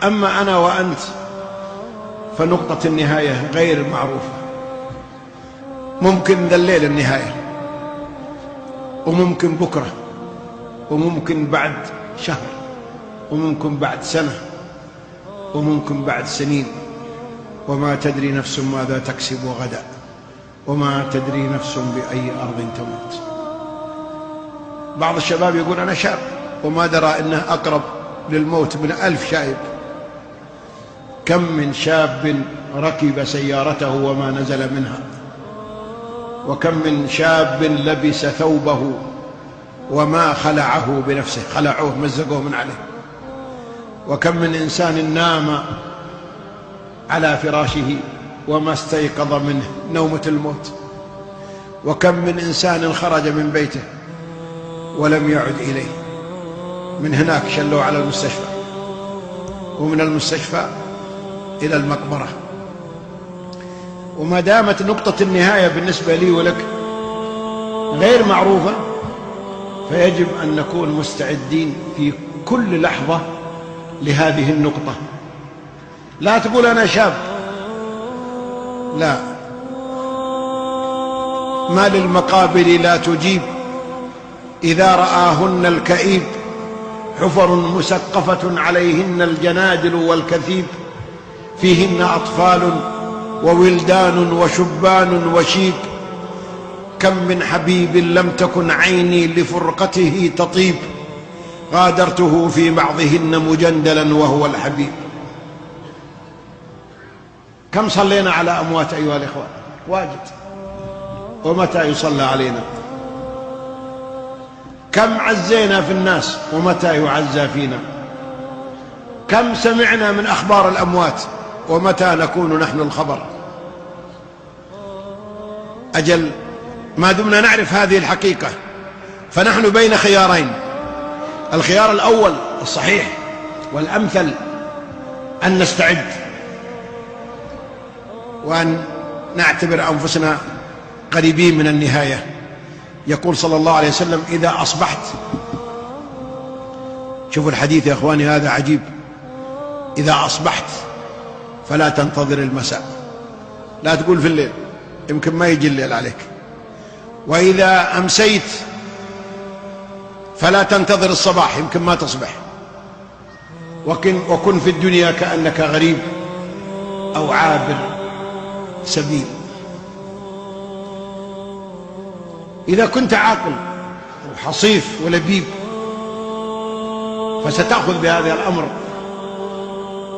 أما أنا وأنت فنقطة النهاية غير معروفة. ممكن ذا الليل النهاية، وممكن بكرة، وممكن بعد شهر، وممكن بعد سنة، وممكن بعد سنين. وما تدري نفس ماذا تكسب غدا، وما تدري نفس بأي أرض تموت. بعض الشباب يقول أنا شاب وما درى إنه أقرب للموت من 1000 شايب. كم من شاب ركب سيارته وما نزل منها، وكم من شاب لبس ثوبه وما خلعه بنفسه، خلعوه مزقوه من عليه. وكم من إنسان نام على فراشه وما استيقظ منه نومة الموت. وكم من إنسان خرج من بيته ولم يعد إليه، من هناك شلوه على المستشفى، ومن المستشفى إلى المقبرة. وما دامت نقطة النهاية بالنسبة لي ولك غير معروفة، فيجب أن نكون مستعدين في كل لحظة لهذه النقطة. لا تقول أنا شاب، لا، ما للمقابر لا تجيب إذا رآهن الكئيب، حفر مسقفة عليهن الجنادل والكثيب، فيهن أطفال وولدان وشبان وشيب. كم من حبيب لم تكن عيني لفرقته تطيب، غادرته في بعضهن مجندلا وهو الحبيب. كم صلينا على أموات أيها الإخوة؟ واجد. ومتى يصلى علينا؟ كم عزينا في الناس ومتى يعزى فينا؟ كم سمعنا من أخبار الأموات ومتى نكون نحن الخبر؟ أجل ما دمنا نعرف هذه الحقيقة فنحن بين خيارين. الخيار الأول الصحيح والأمثل أن نستعد وأن نعتبر أنفسنا قريبين من النهاية. يقول صلى الله عليه وسلم إذا أصبحت، شوفوا الحديث يا أخواني هذا عجيب، إذا أصبحت فلا تنتظر المساء، لا تقول في الليل يمكن ما يجي الليل عليك. وإذا أمسيت فلا تنتظر الصباح يمكن ما تصبح. وكن في الدنيا كأنك غريب أو عابر سبيل. إذا كنت عاقل وحصيف ولبيب فستأخذ بهذا الأمر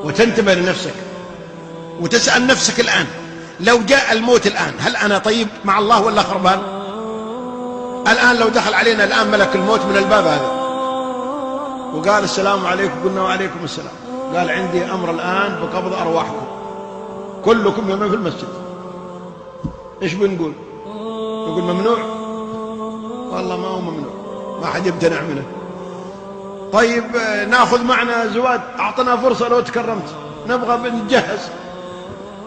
وتنتبه لنفسك وتسأل نفسك الآن، لو جاء الموت الآن هل أنا طيب مع الله ولا خربان؟ الآن لو دخل علينا الآن ملك الموت من الباب هذا وقال السلام عليكم، قلنا وعليكم السلام، قال عندي أمر الآن بقبض أرواحكم كلكم يومين في المسجد، إيش بنقول؟ نقول ممنوع؟ والله ما هو ممنوع، ما حد يمتنع منه. طيب ناخذ معنا زواد، أعطنا فرصة لو تكرمت نبغى بنجهز،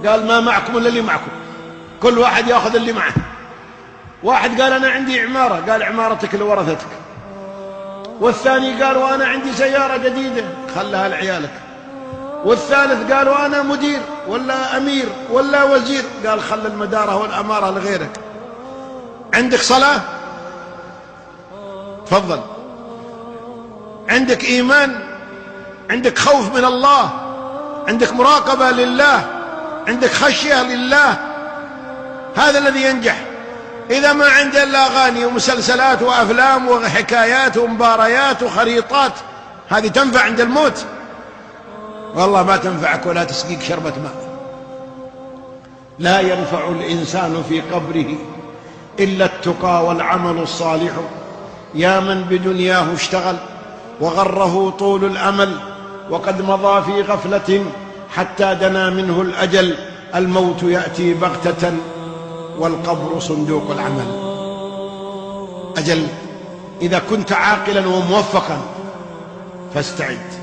قال ما معكم إلا اللي معكم، كل واحد يأخذ اللي معه. واحد قال أنا عندي عمارة، قال عمارتك لورثتك. والثاني قال وأنا عندي سيارة جديدة، خلها لعيالك. والثالث قال وأنا مدير ولا أمير ولا وزير، قال خل المدارة والأمارة لغيرك. عندك صلاة؟ تفضل. عندك إيمان؟ عندك خوف من الله؟ عندك مراقبة لله؟ عندك خشية لله؟ هذا الذي ينجح. إذا ما عنده إلا أغاني ومسلسلات وأفلام وحكايات ومباريات وخريطات، هذه تنفع عند الموت؟ والله ما تنفعك ولا تسقيك شربة ماء. لا ينفع الإنسان في قبره إلا التقى والعمل الصالح. يا من بدنياه اشتغل وغره طول الأمل، وقد مضى في غفلة حتى دنا منه الأجل. الموت يأتي بغتة والقبر صندوق العمل. أجل إذا كنت عاقلا وموفقا فاستعد.